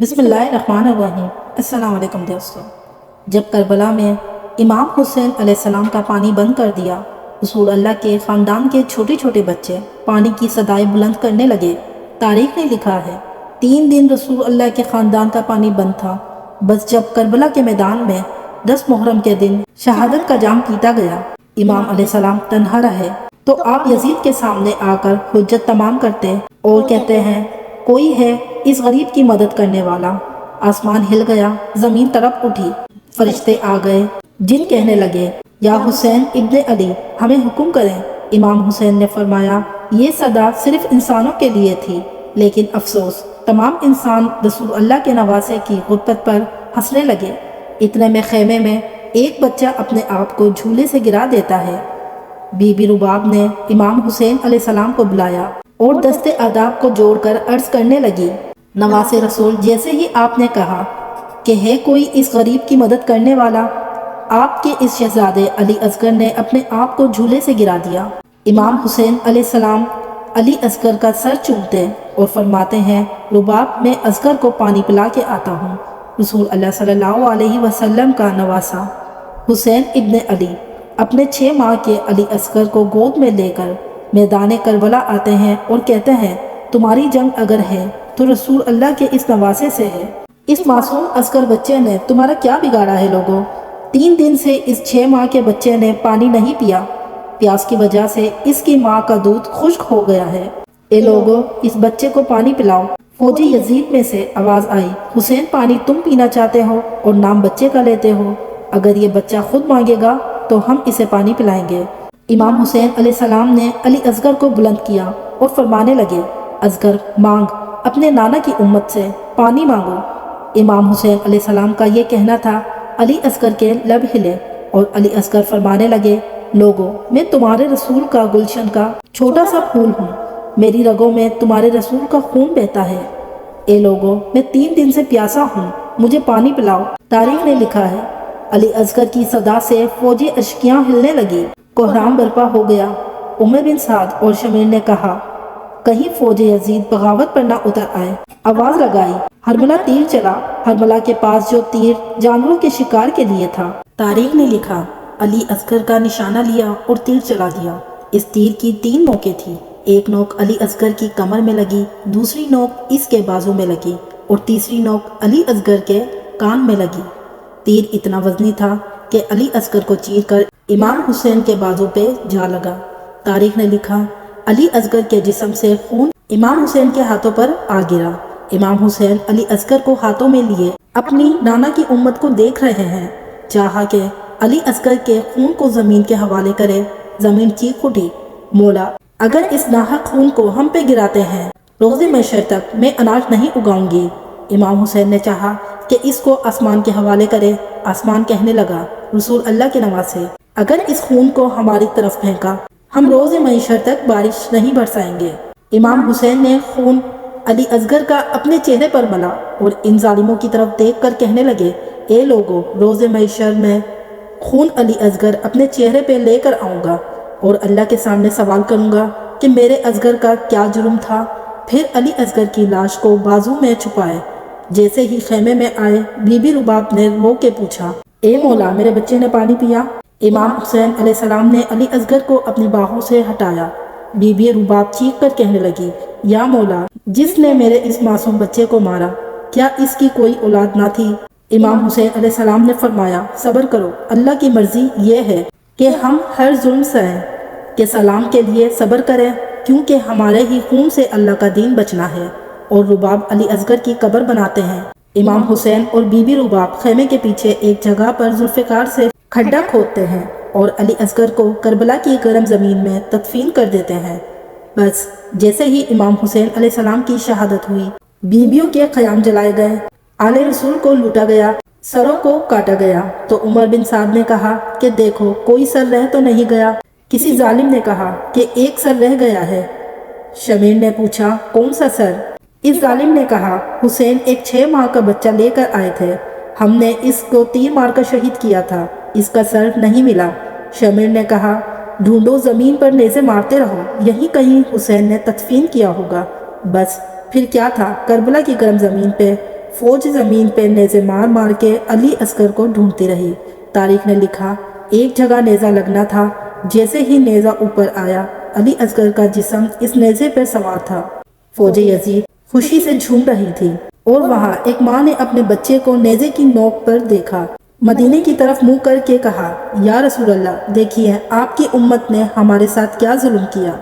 بسم اللہ الرحمن الرحیم۔ السلام علیکم دوستو۔ جب کربلا میں امام حسین علیہ السلام کا پانی بند کر دیا، رسول اللہ کے خاندان کے چھوٹے چھوٹے بچے پانی کی صدائیں بلند کرنے لگے۔ تاریخ نے لکھا ہے 3 دن رسول اللہ کے خاندان کا پانی بند تھا۔ بس جب کربلا کے میدان میں 10 محرم کے دن شہادت کا جام پیتا گیا، امام علیہ السلام تنہا رہے، تو آپ یزید کے سامنے آ کر حجت تمام کرتے اور کہتے ہیں، کوئی ہے اس غریب کی مدد کرنے والا۔ آسمان ہل گیا، زمین تڑپ اٹھی، فرشتے آ گئے، جن کہنے لگے، یا حسین ابن علی، ہمیں حکم کریں۔ امام حسین نے فرمایا، یہ صدا صرف انسانوں کے لیے تھی، لیکن افسوس تمام انسان رسول اللہ کے نواسے کی غربت پر ہنسنے لگے۔ اتنے میں خیمے میں ایک بچہ اپنے آپ کو جھولے سے گرا دیتا ہے۔ بی بی رباب نے امام حسین علیہ السلام کو بلایا اور دستے آداب کو جوڑ کر عرض کرنے لگی، نواسے رسول، جیسے ہی آپ نے کہا کہ ہے کوئی اس غریب کی مدد کرنے والا، آپ کے اس شہزادے علی اصغر نے اپنے آپ کو جھولے سے گرا دیا۔ امام حسین علیہ السلام علی اصغر کا سر چومتے اور فرماتے ہیں، رباب، میں اصغر کو پانی پلا کے آتا ہوں۔ رسول اللہ صلی اللہ علیہ وسلم کا نواسا حسین ابن علی اپنے 6 ماہ کے علی اصغر کو گود میں لے کر میدان کربلا آتے ہیں اور کہتے ہیں، تمہاری جنگ اگر ہے تو رسول اللہ کے اس نواسے سے ہے۔ اس معصوم اصغر بچے نے تمہارا کیا بگاڑا ہے لوگوں؟ 3 دن سے اس 6 ماہ کے بچے نے پانی نہیں پیا، پیاس کی وجہ سے اس کی ماں کا دودھ خشک ہو گیا ہے۔ اے لوگوں، اس بچے کو پانی پلاؤ۔ فوجی یزید میں سے آواز آئی، حسین، پانی تم پینا چاہتے ہو اور نام بچے کا لیتے ہو؟ اگر یہ بچہ خود مانگے گا تو ہم اسے پانی پلائیں گے۔ امام حسین علیہ السلام نے علی اصغر کو بلند کیا اور فرمانے لگے، اصغر، مانگ، اپنے نانا کی امت سے پانی مانگو۔ امام حسین علیہ السلام کا یہ کہنا تھا، علی اصغر کے لب ہلے اور علی اصغر فرمانے لگے، لوگوں، میں تمہارے رسول کا گلشن کا چھوٹا سا پھول ہوں، میری رگوں میں تمہارے رسول کا خون بہتا ہے۔ اے لوگوں، میں 3 دن سے پیاسا ہوں، مجھے پانی پلاؤ۔ تاریخ نے لکھا ہے، علی اصغر کی صدا سے فوجی اشکیاں ہلنے لگی، کوہرام برپا ہو گیا۔ عمر بن سعد اور شمیر نے کہا، کہیں فوج یزید بغاوت پر نہ اتر آئے۔ آواز لگائی، ہرملہ تیر چلا۔ ہرملہ کے پاس جو تیر جانوروں کے شکار کے لیے تھا، تاریخ نے لکھا، علی اصغر کا نشانہ لیا اور تیر چلا دیا۔ اس تیر کی 3 نوکیں تھیں، ایک نوک علی اصغر کی کمر میں لگی، دوسری نوک اس کے بازو میں لگی اور تیسری نوک علی اصغر کے کان میں لگی۔ تیر اتنا وزنی تھا کہ علی اصغر کو چیر کر امام حسین کے بازو پہ جا لگا۔ تاریخ نے لکھا، علی اصغر کے جسم سے خون امام حسین کے ہاتھوں پر آ گرا۔ امام حسین علی اصغر کو ہاتھوں میں لیے اپنی نانا کی امت کو دیکھ رہے ہیں، چاہا کہ علی اصغر کے خون کو زمین کے حوالے کرے۔ زمین چیخ اٹھی، مولا، اگر اس ناحق خون کو ہم پہ گراتے ہیں، روز محشر تک میں اناج نہیں اگاؤں گی۔ امام حسین نے چاہا کہ اس کو آسمان کے حوالے کرے۔ آسمان کہنے لگا، رسول اللہ کے نواسے، اگر اس خون کو ہماری طرف پھینکا، ہم روز محشر تک بارش نہیں برسائیں گے۔ امام حسین نے خون علی اصغر کا اپنے چہرے پر ملا اور ان ظالموں کی طرف دیکھ کر کہنے لگے، اے لوگوں، روز محشر میں خون علی اصغر اپنے چہرے پہ لے کر آؤں گا اور اللہ کے سامنے سوال کروں گا کہ میرے اصغر کا کیا جرم تھا۔ پھر علی اصغر کی لاش کو بازو میں چھپائے۔ جیسے ہی خیمے میں آئے، بی بی رباب نے رو کے پوچھا، اے مولا، میرے بچے نے پانی پیا؟ امام حسین علیہ السلام نے علی اصغر کو اپنی باہوں سے ہٹایا۔ بی بی رباب چیخ کر کہنے لگی، یا مولا، جس نے میرے اس معصوم بچے کو مارا، کیا اس کی کوئی اولاد نہ تھی؟ امام حسین علیہ السلام نے فرمایا، صبر کرو، اللہ کی مرضی یہ ہے کہ ہم ہر ظلم سہیں، کہ سلام کے لیے صبر کریں، کیونکہ ہمارے ہی خون سے اللہ کا دین بچنا ہے۔ اور رباب علی اصغر کی قبر بناتے ہیں۔ امام حسین اور بی بی رباب خیمے کے پیچھے ایک جگہ پر ذوالفقار سے کھڈا کھودتے ہیں اور علی اصغر کو کربلا کی گرم زمین میں تدفین کر دیتے ہیں۔ بس جیسے ہی امام حسین علیہ السلام کی شہادت ہوئی، بیویوں کے خیام جلائے گئے، آل رسول کو لوٹا گیا، سروں کو کاٹا گیا، تو عمر بن سعد نے کہا کہ دیکھو، کوئی سر رہ تو نہیں گیا۔ کسی ظالم نے کہا کہ ایک سر رہ گیا ہے۔ شمیر نے پوچھا، کون سا سر؟ اس ظالم نے کہا، حسین ایک 6 ماہ کا بچہ لے کر آئے تھے، ہم نے اس کو تیر مار کر شہید کیا تھا، اس کا سر نہیں ملا۔ شمیر نے کہا، ڈھونڈو، زمین پر نیزے مارتے رہو، یہیں کہیں حسین نے تدفین کیا ہوگا۔ بس پھر کیا تھا، کربلا کی گرم زمین پہ فوج زمین پہ نیزے مار مار کے علی اصغر کو ڈھونڈتی رہی۔ تاریخ نے لکھا ایک جگہ نیزہ لگنا تھا، جیسے ہی نیزہ اوپر آیا علی اصغر کا جسم اس نیزے پر سوار تھا۔ فوج یزید خوشی سے جھوم رہی تھی اور وہاں ایک ماں نے اپنے بچے کو نیزے کی نوک پر دیکھا، مدینے کی طرف منہ کر کے کہا یا رسول اللہ، دیکھیے آپ کی امت نے ہمارے ساتھ کیا ظلم کیا۔